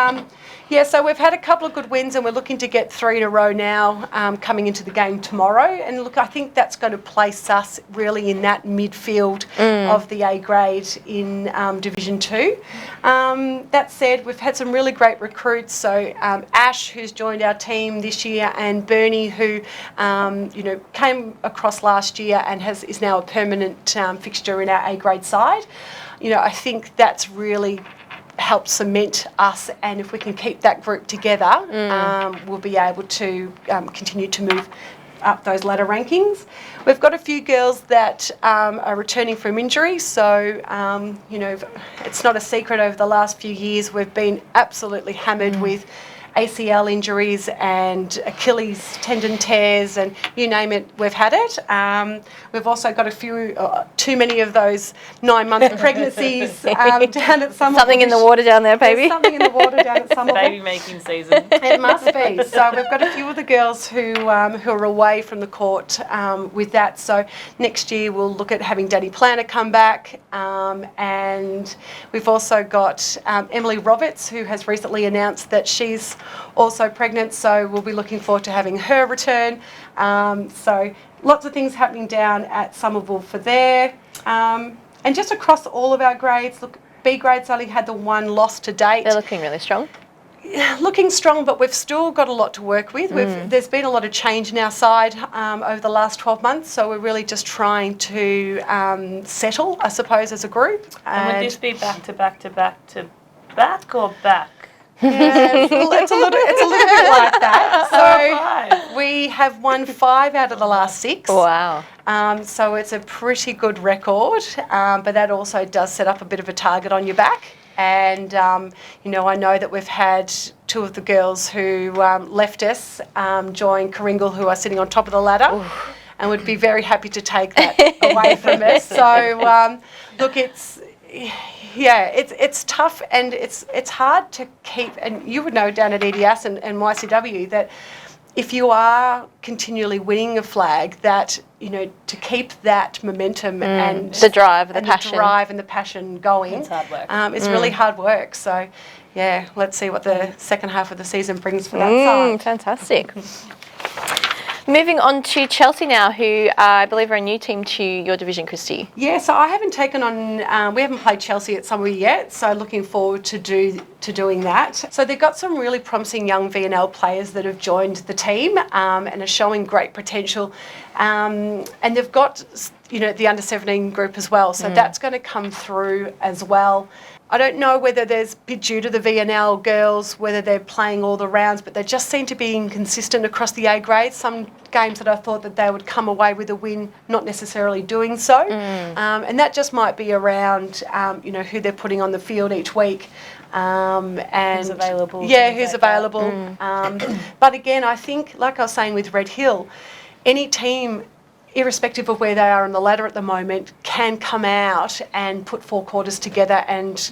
so we've had a couple of good wins, and we're looking to get 3 in a row now coming into the game tomorrow. And look, I think that's going to place us really in that midfield of the A grade in Division 2. That said, we've had some really great recruits. So Ash, who's joined our team this year, and Bernie, who came across last year and is now a permanent fixture in our A grade side. I think that's really help cement us, and if we can keep that group together, we'll be able to continue to move up those ladder rankings. We've got a few girls that are returning from injury, so it's not a secret over the last few years we've been absolutely hammered with ACL injuries and Achilles tendon tears, and you name it, we've had it. We've also got a few, too many of those 9-month pregnancies down at Somerville. Something in the water down there, baby. There's something in the water down at Somerville. Baby making season. It must be. So we've got a few of the girls who are away from the court with that. So next year we'll look at having Daddy Planner come back, and we've also got Emily Roberts, who has recently announced that she's also pregnant, so we'll be looking forward to having her return. So lots of things happening down at Somerville for there. And just across all of our grades, look, B grades only had the one loss to date. They're looking really strong. Looking strong, but we've still got a lot to work with. There's been a lot of change in our side over the last 12 months, so we're really just trying to settle, I suppose, as a group. And would this be back to back to back to back or back? Yeah, it's a little bit like that. So we have won 5 out of the last 6. Wow. So it's a pretty good record, but that also does set up a bit of a target on your back. And, you know, I know that we've had 2 of the girls who left us join Karingal, who are sitting on top of the ladder. Ooh. And would be very happy to take that away from us. So, look, it's tough, and it's hard to keep, and you would know down at EDS and YCW that if you are continually winning a flag, that, you know, to keep that momentum and the drive, the passion going, it's hard work. It's really hard work. So, yeah, let's see what the second half of the season brings for that side. Fantastic. Moving on to Chelsea now, who I believe are a new team to your division, Christy. Yeah, so I haven't taken on, we haven't played Chelsea at Summer yet, so looking forward to doing that. So they've got some really promising young VNL players that have joined the team and are showing great potential. And they've got, you know, the under-17 group as well, so that's going to come through as well. I don't know whether there's due to the VNL girls, whether they're playing all the rounds, but they just seem to be inconsistent across the A grades. Some games that I thought that they would come away with a win, not necessarily doing so. And that just might be around, you know, who they're putting on the field each week. And who's available. Yeah, who's available. But again, I think, like I was saying with Red Hill, any team, irrespective of where they are on the ladder at the moment, can come out and put 4 quarters together and,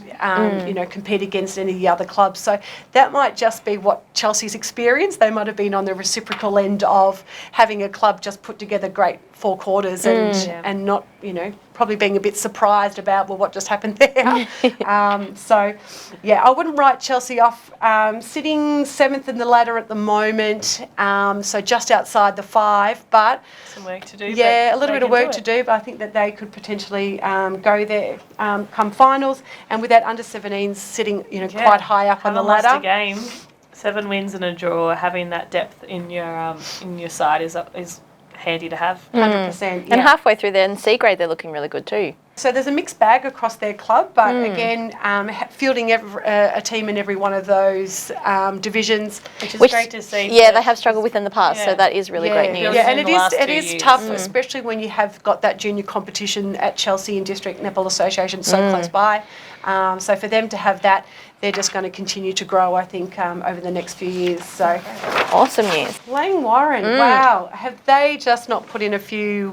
you know, compete against any of the other clubs. So that might just be what Chelsea's experienced. They might have been on the reciprocal end of having a club just put together great 4 quarters and not, you know, probably being a bit surprised about, well, what just happened there. So, yeah, I wouldn't write Chelsea off. Sitting 7th in the ladder at the moment, so just outside the 5, but some work to do. Yeah, a little bit of work to do, but I think that they could potentially go there come finals, and with that under-17s sitting, you know, quite high up on the ladder. Lost a game, 7 wins and a draw. Having that depth in your side is handy to have. 100%. Yeah. And halfway through their C grade, they're looking really good too. So there's a mixed bag across their club, but again, fielding a team in every one of those divisions, which is great to see. Yeah, they have struggled with in the past, so that is really great news. Yeah, and it is tough, especially when you have got that junior competition at Chelsea and District Netball Association so close by. So for them to have that, they're just going to continue to grow, I think, over the next few years. So awesome news. Langwarrin, wow, have they just not put in a few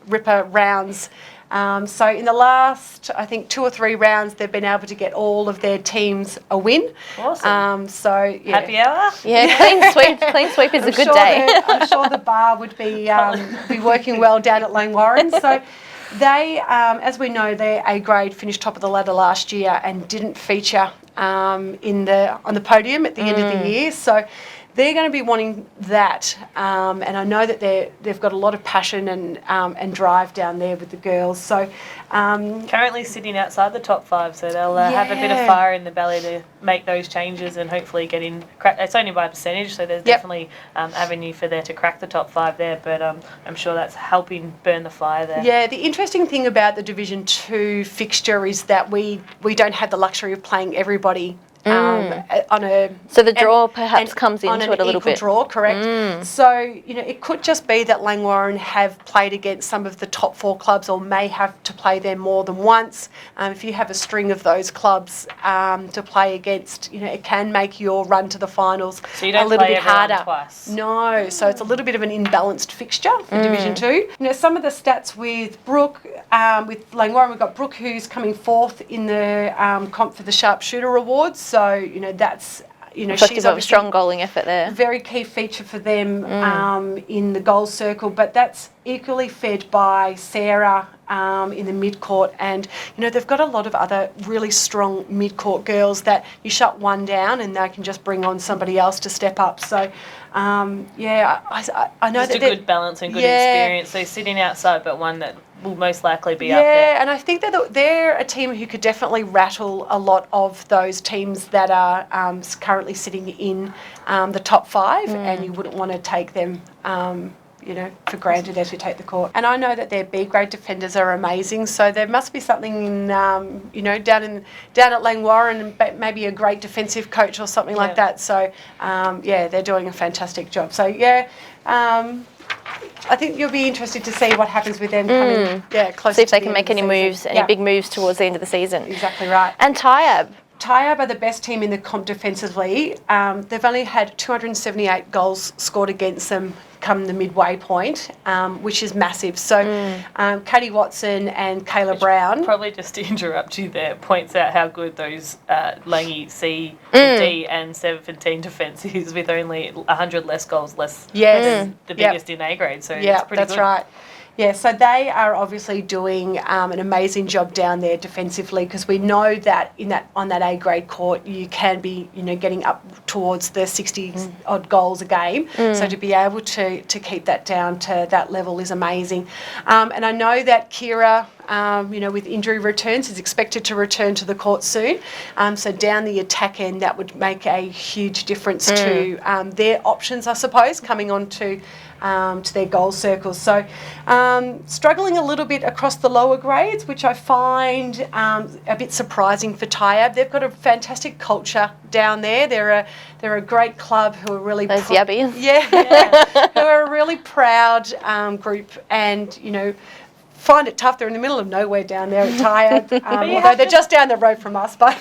ripper rounds? So in the last, I think, 2 or 3 rounds, they've been able to get all of their teams a win. Awesome. So yeah. Happy hour? Yeah, clean sweep is a good day. I'm sure the bar would be working well down at Langwarrin. So they, as we know, their A grade finished top of the ladder last year and didn't feature on the podium at the end of the year. So they're going to be wanting that, and I know that they've got a lot of passion and drive down there with the girls. So currently sitting outside the top 5, so they'll have a bit of fire in the belly to make those changes and hopefully get in. It's only by a percentage, so there's definitely avenue for there to crack the top 5 there. But I'm sure that's helping burn the fire there. Yeah, the interesting thing about the Division 2 fixture is that we don't have the luxury of playing everybody. On a so the draw perhaps comes into it a little bit. Draw, correct. So, you know, it could just be that Langwarrin have played against some of the top 4 clubs, or may have to play them more than once. If you have a string of those clubs to play against, you know, it can make your run to the finals so you don't a little play bit harder. Twice. No, so it's a little bit of an imbalanced fixture for Division 2. You know, some of the stats with Brooke, with Langwarrin, we've got Brooke, who's coming 4th in the comp for the Sharpshooter Awards. So, you know, that's, you know, she's a strong goaling effort there. Very key feature for them in the goal circle, but that's equally fed by Sarah in the mid-court, and, you know, they've got a lot of other really strong mid-court girls that you shut one down and they can just bring on somebody else to step up. So I know Just that a good balance and good experience. So sitting outside, but one that will most likely be up there. Yeah, and I think that they're a team who could definitely rattle a lot of those teams that are currently sitting in the top 5, and you wouldn't want to take them for granted as you take the court. And I know that their B grade defenders are amazing, so there must be something in, down at Langwarrin, and maybe a great defensive coach or something like that. So, they're doing a fantastic job. So, I think you'll be interested to see what happens with them coming closer. See if to they the can end make of the any season. moves, any big moves towards the end of the season. Exactly right. And Tyab. Tyab are the best team in the comp defensively. They've only had 278 goals scored against them come the midway point, which is massive. So Katie Watson and Kayla Brown. Probably just to interrupt you there, points out how good those Langy C, D and 17 defence is, with only 100 less goals than the biggest in A grade. So it's pretty that's good. right. Yeah, so they are obviously doing an amazing job down there defensively, because we know that on that A grade court you can be getting up towards the 60 odd goals a game. So to be able to keep that down to that level is amazing. And I know that Kira, with injury returns, is expected to return to the court soon. So down the attack end, that would make a huge difference to their options, I suppose, coming on to their goal circles. So struggling a little bit across the lower grades, which I find a bit surprising for Tyab. They've got a fantastic culture down there. They're a great club who are really Those yabbies. who are a really proud group, and find it tough. They're in the middle of nowhere down there at Tyab, although they're just down the road from us. But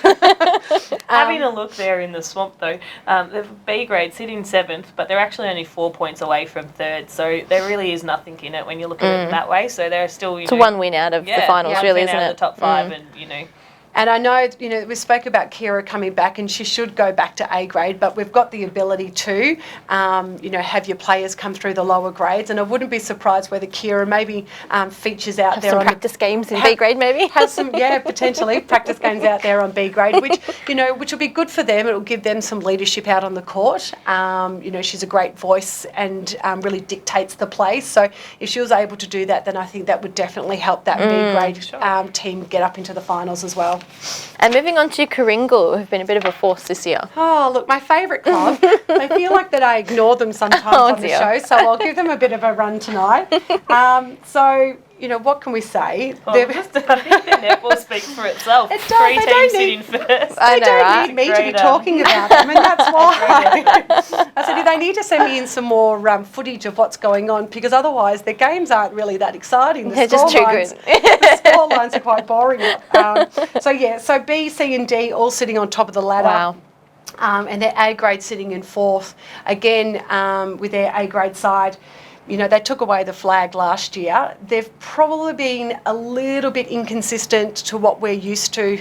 having a look there in the swamp, though, the B grade sitting 7th, but they're actually only 4 points away from 3rd. So there really is nothing in it when you look at it that way. So they're still, It's one win out of the finals, really, isn't it? Out of the top 5, and And I know, we spoke about Kira coming back, and she should go back to A grade, but we've got the ability to, have your players come through the lower grades. And I wouldn't be surprised whether Kira maybe features out have there some on practice games in B grade, maybe. Has some, potentially practice games out there on B grade, which will be good for them. It will give them some leadership out on the court. She's a great voice and really dictates the play. So if she was able to do that, then I think that would definitely help that B grade team get up into the finals as well. And moving on to Coringal, who've been a bit of a force this year. Oh, look, my favourite club. They feel like that I ignore them sometimes on the show, so I'll give them a bit of a run tonight. What can we say? I think the netball speaks for itself. It does. 3 teams sitting first. They don't need me to be talking about them, and that's why. I said, they need to send me in some more footage of what's going on, because otherwise their games aren't really that exciting. They're just too good. The score lines are quite boring. So B, C and D all sitting on top of the ladder. Wow. And their A grade sitting in 4th. Again, with their A grade side, they took away the flag last year. They've probably been a little bit inconsistent to what we're used to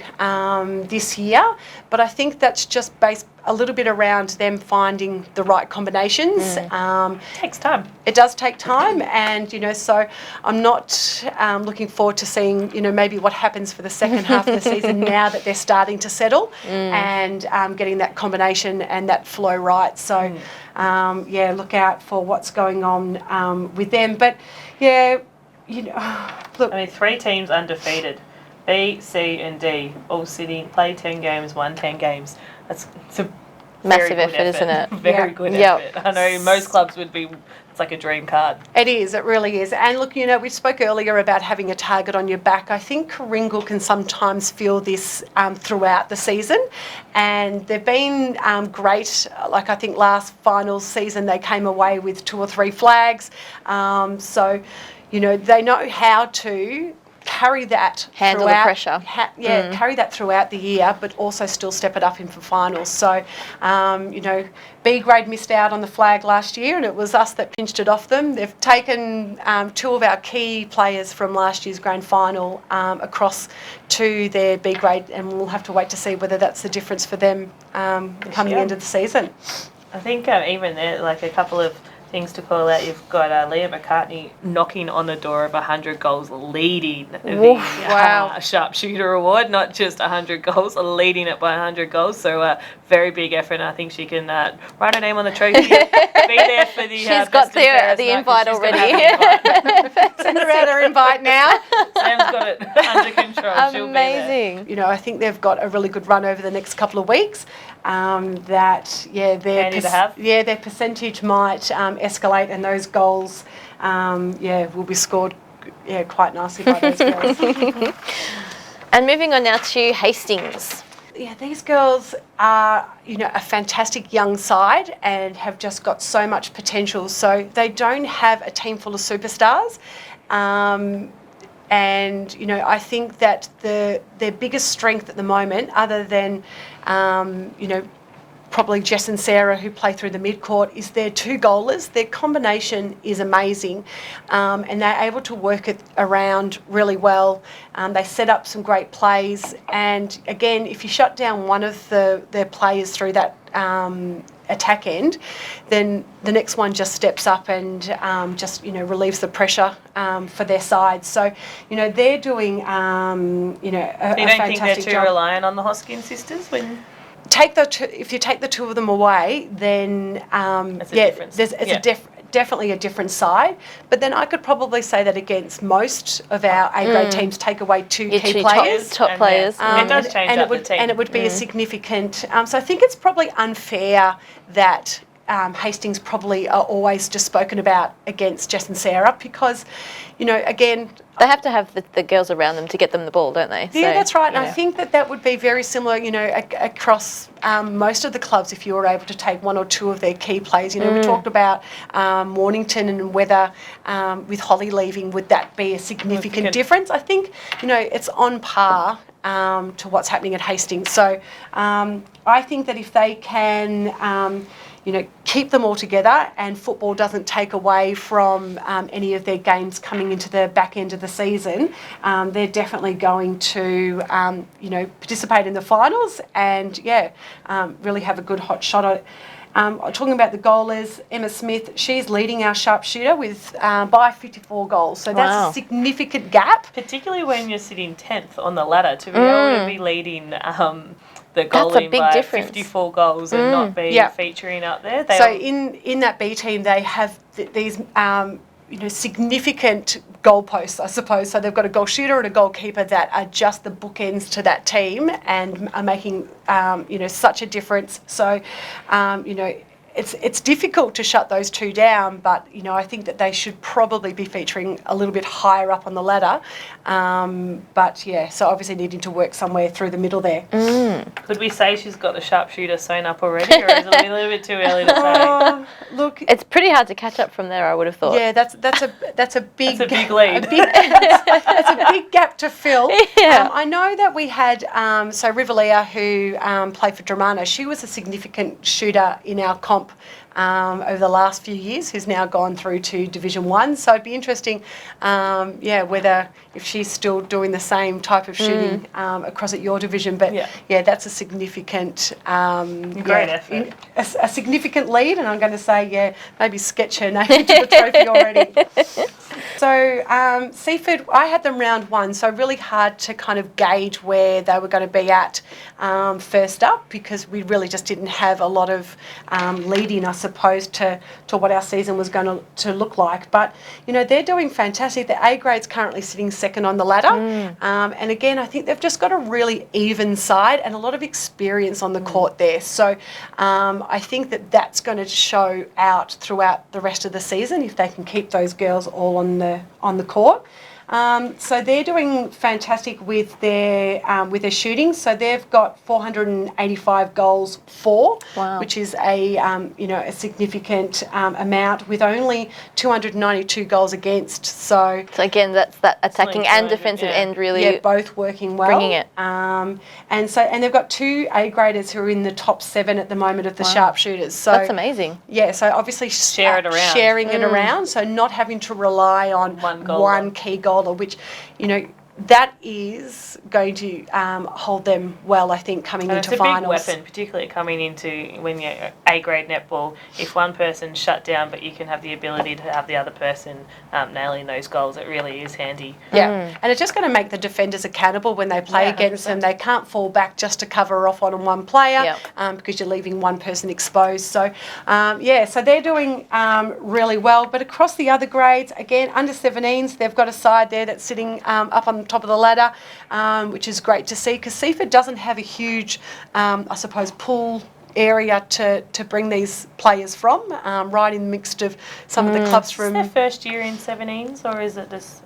this year, but I think that's just based a little bit around them finding the right combinations. It takes time. It does take time, and so I'm not looking forward to seeing maybe what happens for the second half of the season now that they're starting to settle and getting that combination and that flow right. So look out for what's going on with them. But look, 3 teams undefeated. B, C and D all play 10 games, won 10 games. It's a massive effort, isn't it? Very good effort. I know most clubs would be, it's like a dream card. It is, it really is. And look, we spoke earlier about having a target on your back. I think Coringal can sometimes feel this throughout the season, and they've been great. Like I think last finals season they came away with 2 or 3 flags. So, they know how to carry that handle the pressure. Carry that throughout the year, but also still step it up in for finals. So, B grade missed out on the flag last year, and it was us that pinched it off them. They've taken 2 of our key players from last year's grand final across to their B grade, and we'll have to wait to see whether that's the difference for them come the end of the season. I think even there, like a couple of things to call out. You've got Leah McCartney knocking on the door of 100 goals, leading the Sharpshooter Award, not just 100 goals, leading it by 100 goals. So very big effort, and I think she can write her name on the trophy. Be there for the She's got the invite already. Send her out her invite now. Sam's got it under control. She'll be there. Amazing. You know, I think they've got a really good run over the next couple of weeks. Their percentage might escalate, and those goals, will be scored, quite nicely by those girls. And moving on now to Hastings. Yeah, these girls are, a fantastic young side and have just got so much potential. So they don't have a team full of superstars. And, I think that their biggest strength at the moment, other than, probably Jess and Sarah, who play through the mid-court, is their two goalers. Their combination is amazing, and they're able to work it around really well. They set up some great plays, and again, if you shut down one of their players through that attack end, then the next one just steps up and relieves the pressure for their side. So, they're doing a you don't fantastic think they're too job. reliant on the Hoskins sisters when? If you take the two of them away, then definitely a different side. But then I could probably say that against most of our A-grade teams, take away two key players. Top players. It does change up the team. And it would be a significant... so I think it's probably unfair that Hastings probably are always just spoken about against Jess and Sarah because, again... They have to have the girls around them to get them the ball, don't they? Yeah, that's right. And I think that would be very similar, across most of the clubs if you were able to take one or two of their key players. We talked about Mornington and whether with Holly leaving, would that be a significant difference? I think, it's on par to what's happening at Hastings. So I think that if they can... keep them all together and football doesn't take away from any of their games coming into the back end of the season, they're definitely going to, participate in the finals and, really have a good hot shot at it. Talking about the goalers, Emma Smith, she's leading our sharpshooter with by 54 goals. So that's a significant gap. Particularly when you're sitting 10th on the ladder, to be able to be leading... the goalie by difference. 54 goals and not be featuring up there. So in that B team, they have these significant goalposts, I suppose. So they've got a goal shooter and a goalkeeper that are just the bookends to that team and are making such a difference. So it's difficult to shut those two down, but I think that they should probably be featuring a little bit higher up on the ladder. So obviously needing to work somewhere through the middle there. Could we say she's got the sharpshooter sewn up already, or is it a little bit too early to say? Look, it's pretty hard to catch up from there, I would have thought. Yeah, that's a big that's a big lead. That's a big gap to fill. Yeah. I know that we had Rivalia, who played for Dramana. She was a significant shooter in our comp over the last few years, who's now gone through to Division 1. So it'd be interesting, whether if she's still doing the same type of shooting across at your division. But that's a significant, great effort, a significant lead. And I'm going to say, maybe sketch her name into the trophy already. So Seaford, I had them round 1, so really hard to kind of gauge where they were going to be at first up, because we really just didn't have a lot of leading, I suppose, to what our season was going to look like. But, they're doing fantastic. The A grade's currently sitting second on the ladder. And again, I think they've just got a really even side and a lot of experience on the court there. So I think that's going to show out throughout the rest of the season if they can keep those girls all on the court. So they're doing fantastic with their shooting. So they've got 485 goals for, which is a significant amount, with only 292 goals against. So again, that's that attacking and defensive end really. Both working well, bringing it. And they've got 2 A graders who are in the top 7 at the moment of the sharpshooters. So that's amazing. Yeah, so obviously sharing it around, so not having to rely on one key goaler, which that is going to hold them well, I think, coming And into it's a finals. big weapon, particularly coming into when you're A-grade netball. If one person's shut down, but you can have the ability to have the other person nailing those goals, it really is handy. Yeah, and it's just going to make the defenders accountable when they play Yeah, against them. 100%. They can't fall back just to cover off on one player because you're leaving one person exposed. So, so they're doing really well. But across the other grades, again, under 17s, they've got a side there that's sitting up on the top of the ladder, which is great to see because Seaford doesn't have a huge, I suppose, pool area to bring these players from, right in the mixed of some of the clubs from... Is it their first year in 17s, or is it just...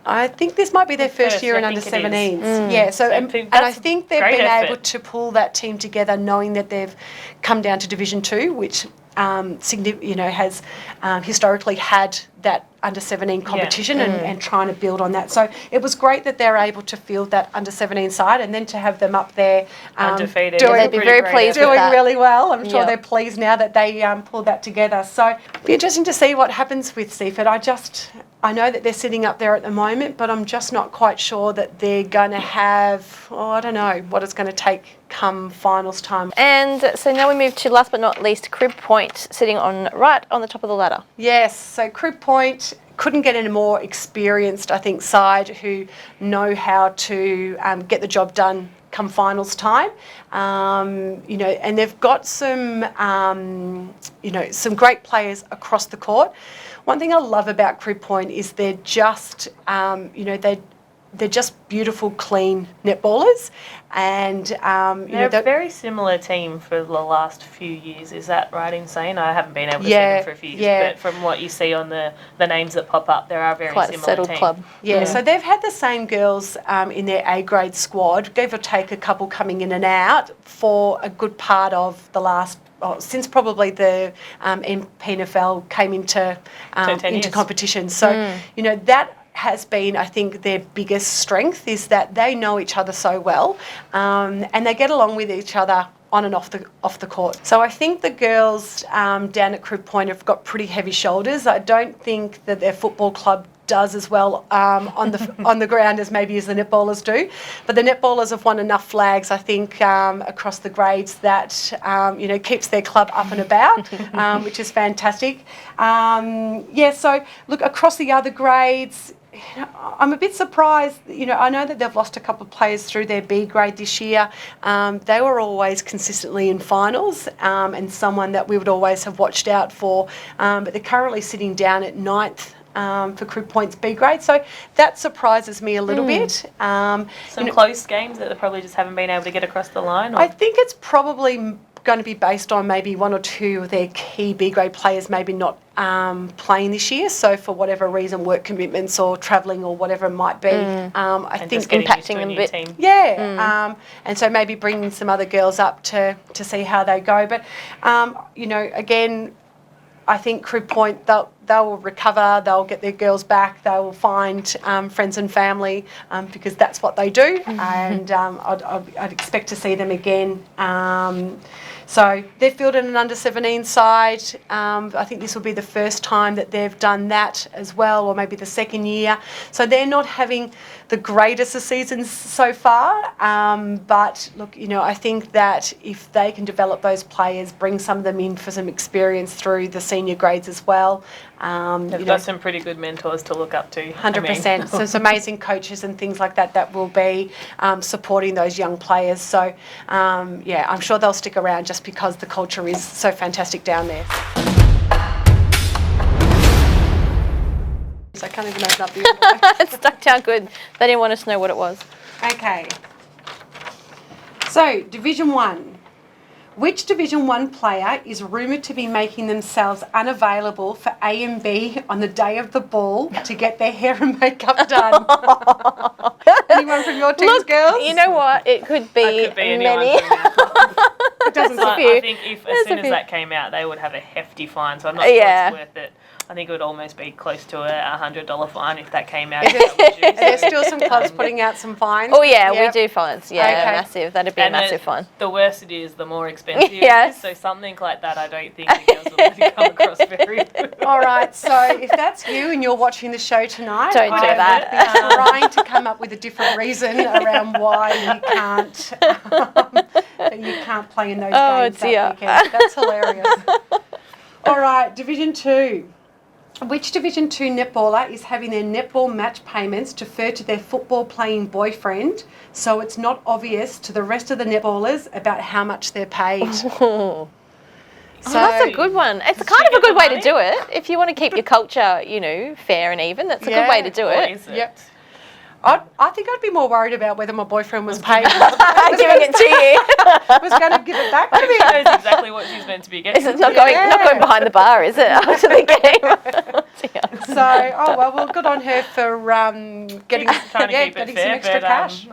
I think this might be their first year in under 17s. Yeah, so and I think they've been able to pull that team together knowing that they've come down to Division 2, which has historically had that under 17 competition and trying to build on that. So it was great that they're able to field that under 17 side and then to have them up there undefeated. They'd be very pleased with that. Doing really well. I'm sure they're pleased now that they pulled that together. So it'll be interesting to see what happens with Seaford. I know that they're sitting up there at the moment, but I'm just not quite sure that they're going to have, I don't know, what it's going to take come finals time. And so now we move to, last but not least, Crib Point, sitting right on the top of the ladder. Yes, so Crib Point couldn't get any more experienced, I think, side who know how to get the job done come finals time. And they've got some, some great players across the court. One thing I love about Crib Point is they're just, they're just beautiful, clean netballers, and they're a very similar team for the last few years. Is that right in saying? I haven't been able to see them for a few years, but from what you see on the names that pop up, there are very quite similar a settled team. club. Yeah, so they've had the same girls in their A-grade squad, give or take a couple coming in and out for a good part of the last. Since probably the MPNFL came into competition. So, that has been, I think, their biggest strength is that they know each other so well and they get along with each other on and off the court. So I think the girls down at Crib Point have got pretty heavy shoulders. I don't think that their football club does as well on the ground as maybe as the netballers do, but the netballers have won enough flags, I think, across the grades that keeps their club up and about, which is fantastic. So look across the other grades. I'm a bit surprised. I know that they've lost a couple of players through their B grade this year. They were always consistently in finals and someone that we would always have watched out for. But they're currently sitting down at 9th for Crib Point's B grade. So that surprises me a little bit. Some close games that they probably just haven't been able to get across the line? Or? I think it's probably going to be based on maybe one or two of their key B grade players maybe not playing this year, so for whatever reason, work commitments or travelling or whatever it might be, I think impacting them a bit. Team. And so maybe bringing some other girls up to see how they go. But again, I think Crib Point, they'll recover, they'll get their girls back, they will find friends and family because that's what they do, and I'd expect to see them again. So they're fielded an under-17 side. I think this will be the first time that they've done that as well, or maybe the second year. So they're not having the greatest of seasons so far. But look, I think that if they can develop those players, bring some of them in for some experience through the senior grades as well. They've got some pretty good mentors to look up to. 100%. So some amazing coaches and things like that will be supporting those young players. So, I'm sure they'll stick around just because the culture is so fantastic down there. So I can't even open up the envelope. It stuck down good. They didn't want us to know what it was. Okay. So, Division 1. Which Division 1 player is rumoured to be making themselves unavailable for A and B on the day of the ball to get their hair and makeup done? Anyone from your teams, Look, girls? you know what? It could be, Could be anyone many. from our It doesn't So a few. I think if There's as soon a as few. that came out, they would have a hefty fine. So I'm not sure Yeah. it's worth it. I think it would almost be close to a $100 fine if that came out. Is there- There's still some clubs putting out some fines. Oh yeah, Yep. we do fines. Yeah, Okay. massive. That'd be a massive fine. The worse it is, the more expensive Yes. it is. So something like that, I don't think the girls will really come across very well. All right, so if that's you and you're watching the show tonight, Don't do I that. would be trying to come up with a different reason around why you can't play in those Oh, games dear. that weekend. That's hilarious. All right, Division 2. Which Division 2 netballer is having their netball match payments deferred to their football playing boyfriend, so it's not obvious to the rest of the netballers about how much they're paid? Oh, that's a good one. It's kind of a good way to do it. If you want to keep your culture, fair and even, that's a good way to do Or it. is it? Yep. I think I'd be more worried about whether my boyfriend was paid. Giving it to you. was going to give it back to She me. knows exactly what she's meant to be getting. It's not going behind the bar, is it? After the game. So, good on her for getting Trying to keep it getting fair, some extra but, cash.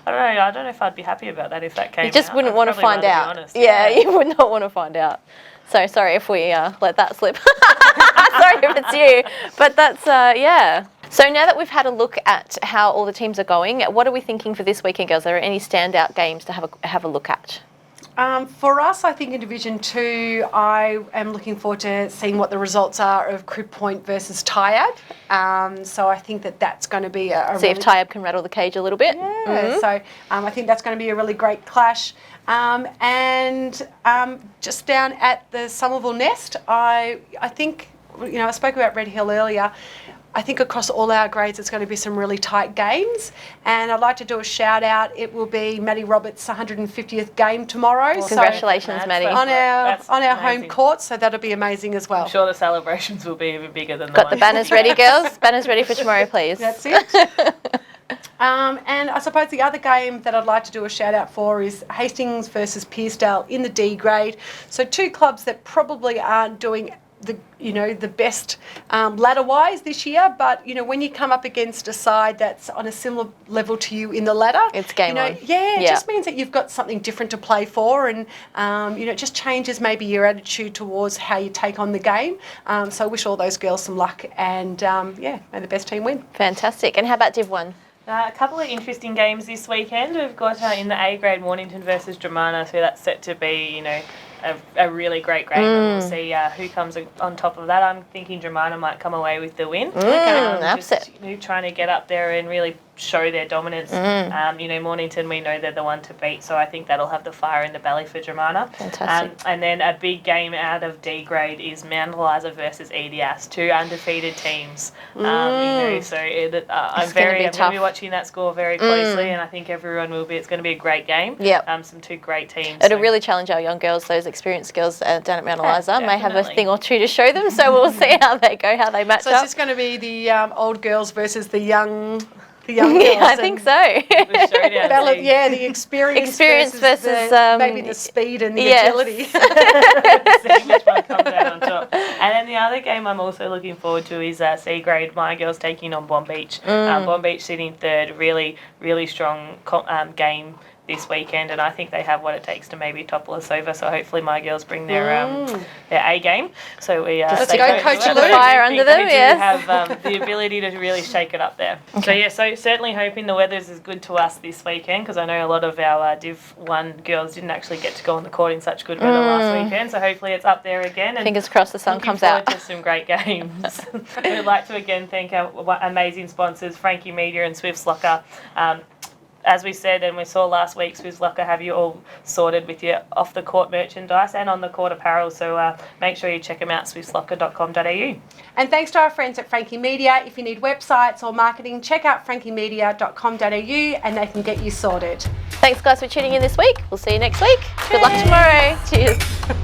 I don't know if I'd be happy about that if that came You just out. wouldn't I'd want to probably find rather out. be honest. Yeah, you would not want to find out. So sorry if we let that slip. Sorry if it's you. But that's, yeah. So now that we've had a look at how all the teams are going, what are we thinking for this weekend, girls? Are there any standout games to have a look at? For us, I think in Division 2, I am looking forward to seeing what the results are of Crib Point versus Tyab. So I think that's going to be See if Tyab can rattle the cage a little bit. Yeah, so I think that's going to be a really great clash. And just down at the Somerville Nest, I think, I spoke about Red Hill earlier. I think across all our grades it's going to be some really tight games, and I'd like to do a shout out. It will be Maddie Roberts' 150th game tomorrow. Congratulations, That's Maddie. On our home amazing. court, so that'll be amazing as well. I'm sure the celebrations will be even bigger than Got the one. banners ready, girls? Banners ready for tomorrow, please. That's it. And I suppose the other game that I'd like to do a shout out for is Hastings versus Pearsdale in the D grade. So two clubs that probably aren't doing the best ladder wise this year, but when you come up against a side that's on a similar level to you in the ladder, It's game on. Yeah, it just means that you've got something different to play for, and it just changes maybe your attitude towards how you take on the game. So I wish all those girls some luck, and may the best team win. Fantastic. And how about Div 1? A couple of interesting games this weekend. We've got in the A grade Mornington versus Dramana, so that's set to be, a really great game, and we'll see who comes on top of that. I'm thinking Dramana might come away with the win. Upset. Just, trying to get up there and really show their dominance. Mornington, we know they're the one to beat, so I think that'll have the fire in the belly for Dramana. Fantastic. And then a big game out of D grade is Mount Eliza versus EDS, two undefeated teams. So I'm going to be watching that score very closely, and I think everyone will be. It's going to be a great game. Yep. Some two great teams. It'll really challenge our young girls, those experienced girls down at Mount Eliza. May have a definitely. thing or two to show them, so we'll see how they go, how they match So it's up. just going to be the old girls versus the young girls. Yeah, I think so. The showdown. The experience versus maybe the speed and the yes. agility. See which one comes out on top. And then the other game I'm also looking forward to is C grade, my girls taking on Bomb Beach. Bomb Beach sitting third, really, really strong game this weekend, and I think they have what it takes to maybe topple us over. So hopefully my girls bring their A game. So we Let's stay go, close Coach to it. Lou. I do Fire think under them, they yes. do have the ability to really shake it up there. So certainly hoping the weather's as good to us this weekend, because I know a lot of our Div 1 girls didn't actually get to go on the court in such good weather last weekend. So hopefully it's up there again. And Fingers crossed the sun comes out. to some great games. We'd like to again thank our amazing sponsors, Frankie Media and Swift's Locker. As we said and we saw last week, Swiss Locker have you all sorted with your off-the-court merchandise and on-the-court apparel, so make sure you check them out, swisslocker.com.au. And thanks to our friends at Frankie Media. If you need websites or marketing, check out frankiemedia.com.au and they can get you sorted. Thanks, guys, for tuning in this week. We'll see you next week. Good luck tomorrow. Cheers.